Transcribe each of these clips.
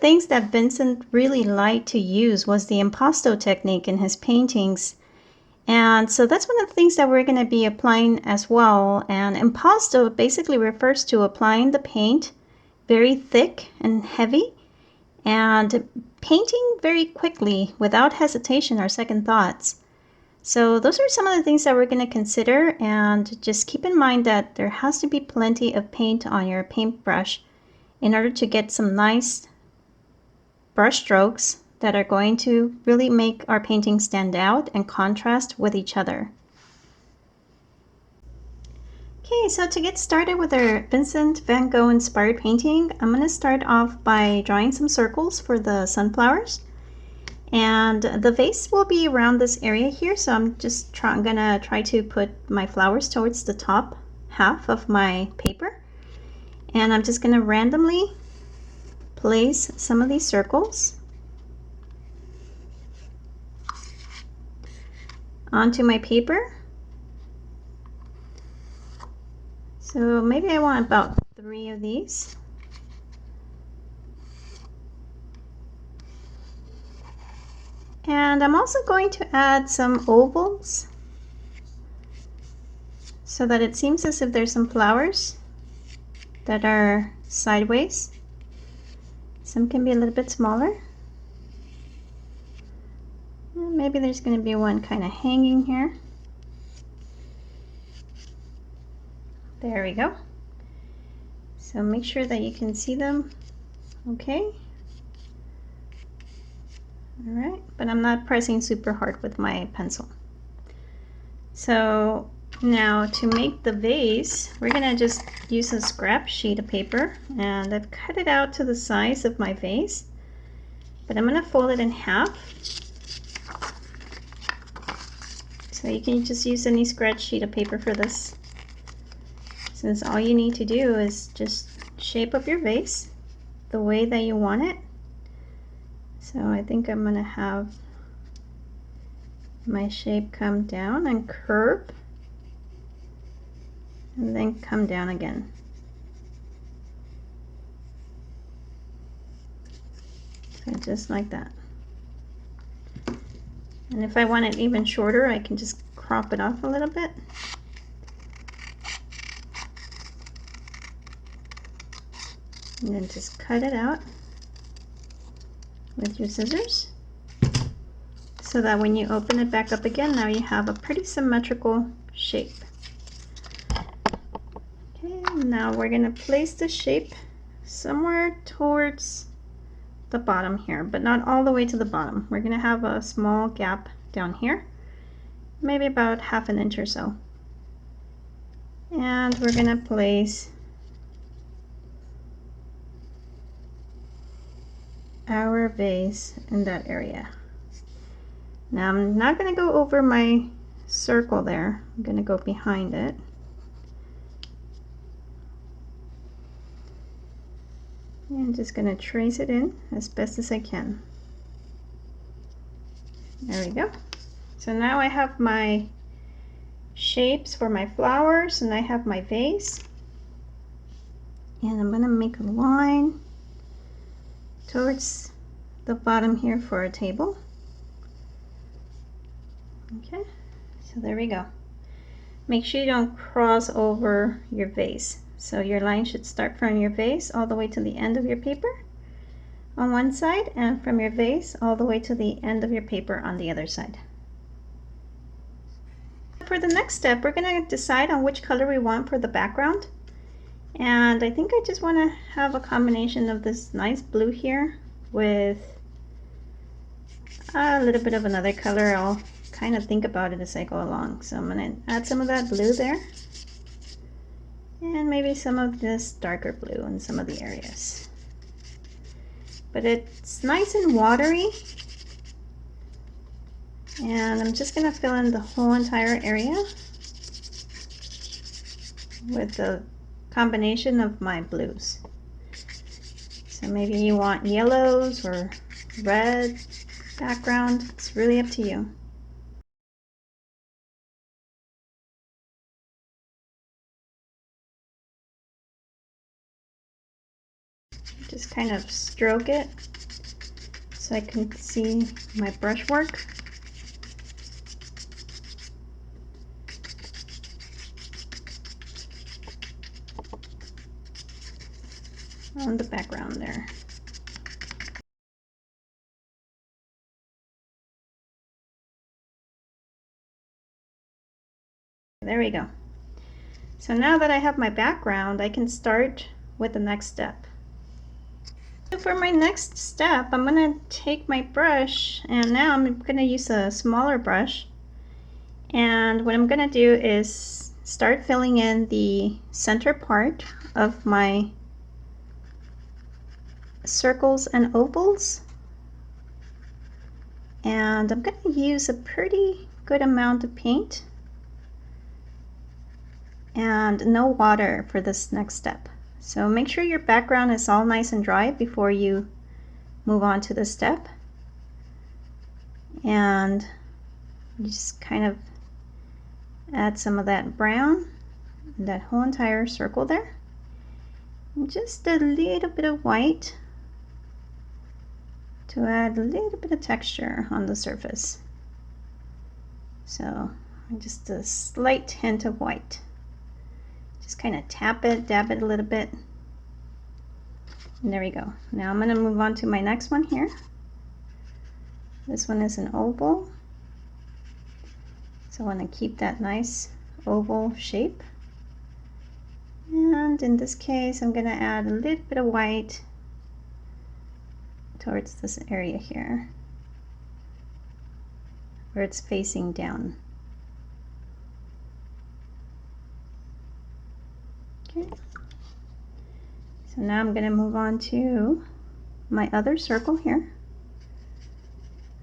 things that Vincent really liked to use was the impasto technique in his paintings. And so that's one of the things that we're going to be applying as well. And impasto basically refers to applying the paint very thick and heavy and painting very quickly without hesitation or second thoughts. So those are some of the things that we're going to consider, and just keep in mind that there has to be plenty of paint on your paintbrush in order to get some nice brush strokes that are going to really make our painting stand out and contrast with each other. Okay, so to get started with our Vincent Van Gogh inspired painting, I'm going to start off by drawing some circles for the sunflowers. And the vase will be around this area here, so I'm just gonna try to put my flowers towards the top half of my paper. And I'm just gonna randomly place some of these circles onto my paper. So maybe I want about 3 of these. And I'm also going to add some ovals so that it seems as if there's some flowers that are sideways. Some can be a little bit smaller. Maybe there's going to be one kind of hanging here. There we go. So make sure that you can see them. Okay. All right, but I'm not pressing super hard with my pencil. So now to make the vase, we're gonna just use a scrap sheet of paper, and I've cut it out to the size of my vase, but I'm gonna fold it in half. So you can just use any scratch sheet of paper for this, since all you need to do is just shape up your vase the way that you want it. So I think I'm going to have my shape come down and curve, and then come down again. So just like that. And if I want it even shorter, I can just crop it off a little bit. And then just cut it out with your scissors, so that when you open it back up again, now you have a pretty symmetrical shape. Okay, now we're going to place the shape somewhere towards the bottom here, but not all the way to the bottom. We're going to have a small gap down here, maybe about 1/2 inch or so. And we're going to place our vase in that area. Now I'm not going to go over my circle there. I'm going to go behind it. And I'm just going to trace it in as best as I can. There we go. So now I have my shapes for my flowers, and I have my vase. And I'm going to make a line towards the bottom here for a table. Okay, so there we go. Make sure you don't cross over your vase. So your line should start from your vase all the way to the end of your paper on one side, and from your vase all the way to the end of your paper on the other side. For the next step, we're going to decide on which color we want for the background. And I think I just want to have a combination of this nice blue here with a little bit of another color. I'll kind of think about it as I go along. So I'm going to add some of that blue there, and maybe some of this darker blue in some of the areas. But it's nice and watery, and I'm just going to fill in the whole entire area with the combination of my blues. So maybe you want yellows or red background. It's really up to you. Just kind of stroke it so I can see my brushwork. On the background there. There we go. So now that I have my background, I can start with the next step. So for my next step, I'm going to take my brush, and now I'm going to use a smaller brush. And what I'm going to do is start filling in the center part of my circles and ovals. And I'm going to use a pretty good amount of paint and no water for this next step. So make sure your background is all nice and dry before you move on to this step. And you just kind of add some of that brown, that whole entire circle there. And just a little bit of white to add a little bit of texture on the surface. So just a slight hint of white. Just kind of tap it, dab it a little bit. And there we go. Now I'm going to move on to my next one here. This one is an oval. So I want to keep that nice oval shape. And in this case, I'm going to add a little bit of white towards this area here, where it's facing down. Okay. So now I'm going to move on to my other circle here.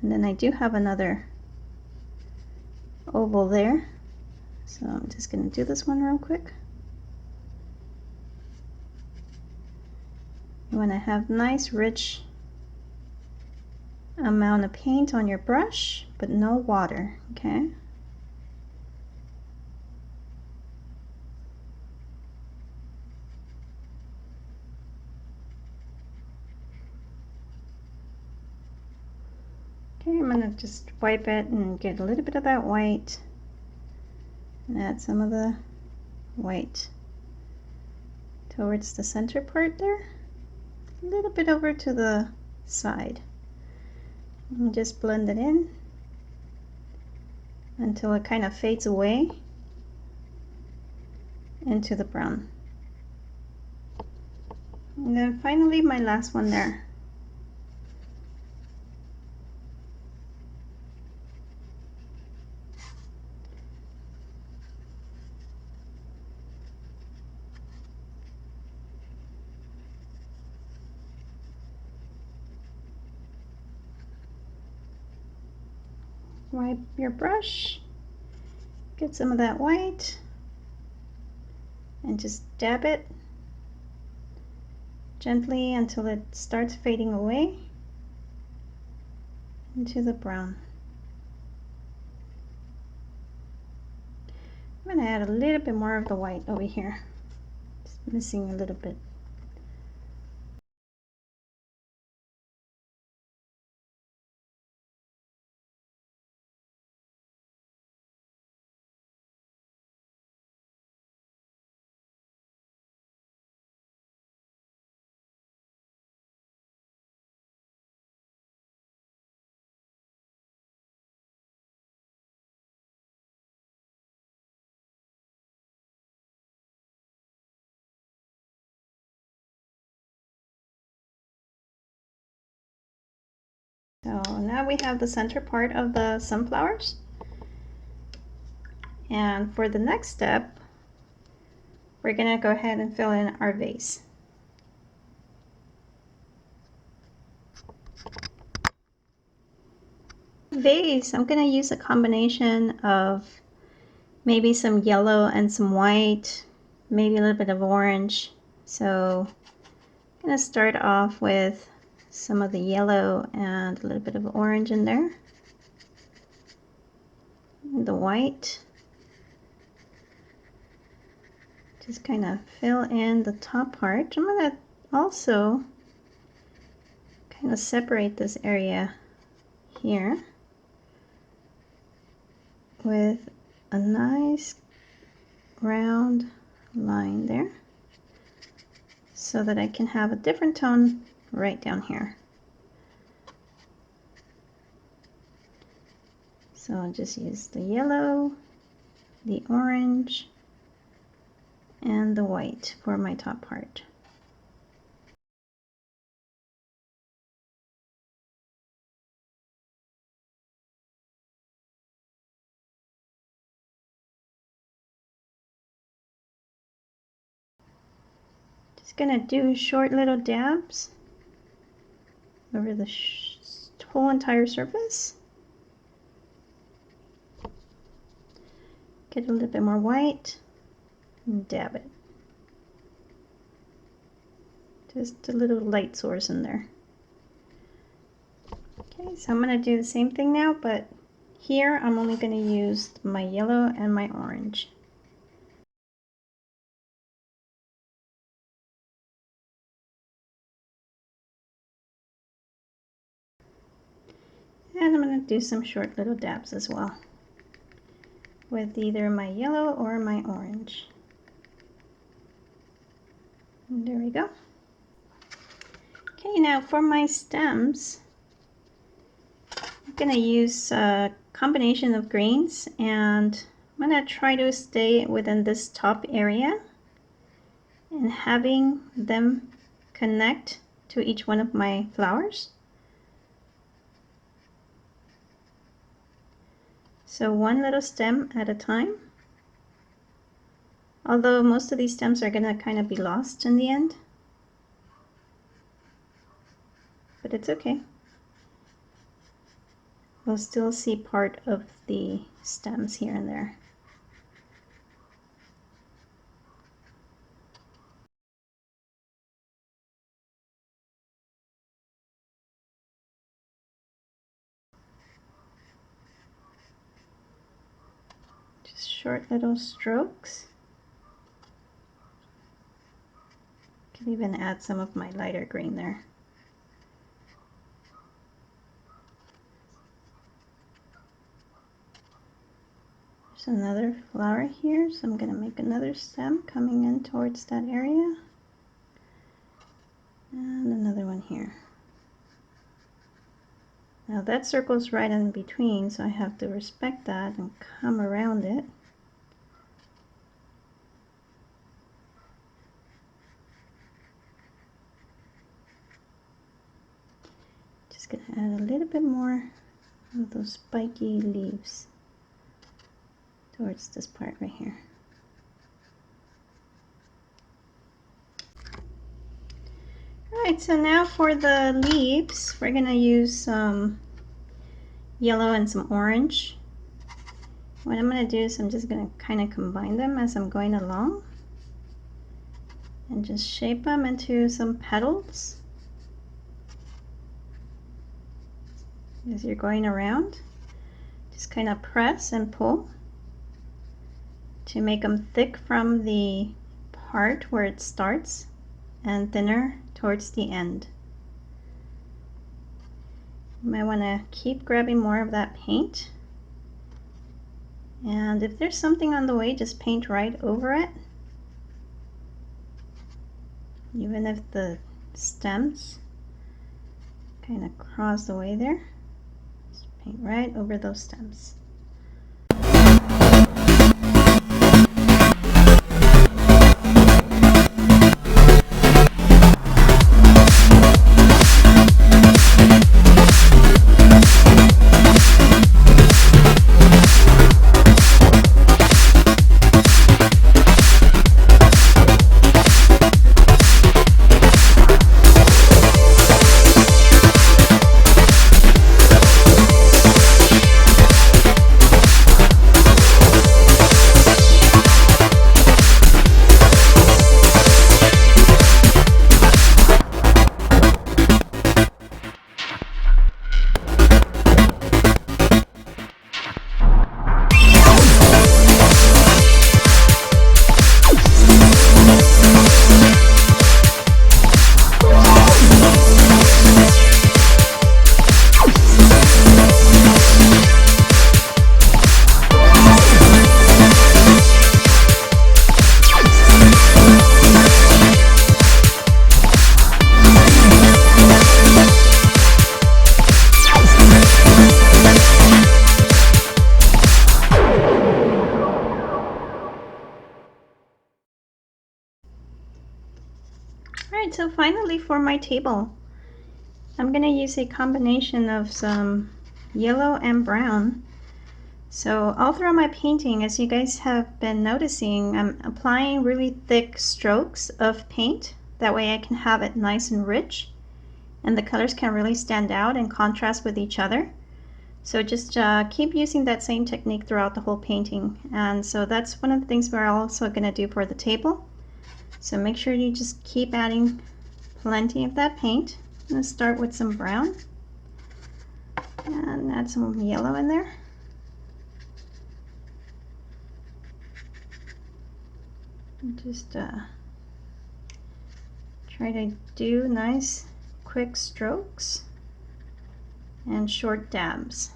And then I do have another oval there. So I'm just going to do this one real quick. You want to have nice, rich amount of paint on your brush, but no water, okay? Okay, I'm going to just wipe it and get a little bit of that white and add some of the white towards the center part there, a little bit over to the side, and just blend it in until it kind of fades away into the brown. And then finally my last one there. Wipe your brush, get some of that white, and just dab it gently until it starts fading away into the brown. I'm going to add a little bit more of the white over here. Just missing a little bit. So now we have the center part of the sunflowers. And for the next step, we're going to go ahead and fill in our vase. Vase, I'm going to use a combination of maybe some yellow and some white, maybe a little bit of orange. So I'm going to start off with some of the yellow and a little bit of orange in there. And the white. Just kind of fill in the top part. I'm going to also kind of separate this area here with a nice round line there so that I can have a different tone right down here. So I'll just use the yellow, the orange, and the white for my top part. Just gonna do short little dabs over the whole entire surface. Get a little bit more white and dab it. Just a little light source in there. Okay, so I'm going to do the same thing now, but here I'm only going to use my yellow and my orange. And I'm going to do some short little dabs as well with either my yellow or my orange. And there we go. Okay, now for my stems, I'm going to use a combination of greens, and I'm going to try to stay within this top area and having them connect to each one of my flowers. So one little stem at a time. Although most of these stems are going to kind of be lost in the end. But it's okay. We'll still see part of the stems here and there. Just short little strokes. Can even add some of my lighter green there. There's another flower here, so I'm going to make another stem coming in towards that area. And another one here. Now that circle's right in between, so I have to respect that and come around it. Just gonna add a little bit more of those spiky leaves towards this part right here. Alright, so now for the leaves, we're gonna use some yellow and some orange. What I'm gonna do is I'm just gonna kind of combine them as I'm going along and just shape them into some petals. As you're going around, just kind of press and pull to make them thick from the part where it starts and thinner towards the end. You might want to keep grabbing more of that paint, and if there's something on the way, just paint right over it. Even if the stems kind of cross the way there, just paint right over those stems. Alright, so finally for my table, I'm going to use a combination of some yellow and brown. So all throughout my painting, as you guys have been noticing, I'm applying really thick strokes of paint. That way I can have it nice and rich, and the colors can really stand out and contrast with each other. So just keep using that same technique throughout the whole painting. And so that's one of the things we're also going to do for the table. So make sure you just keep adding plenty of that paint. I'm going to start with some brown and add some yellow in there. And just try to do nice quick strokes and short dabs.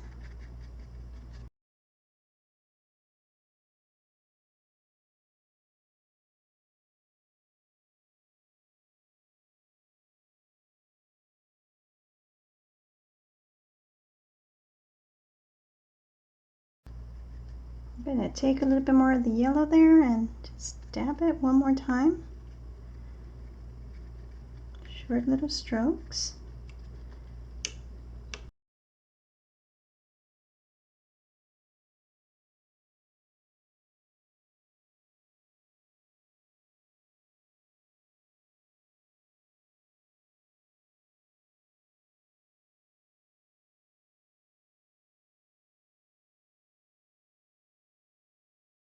I'm going to take a little bit more of the yellow there and just dab it one more time. Short little strokes.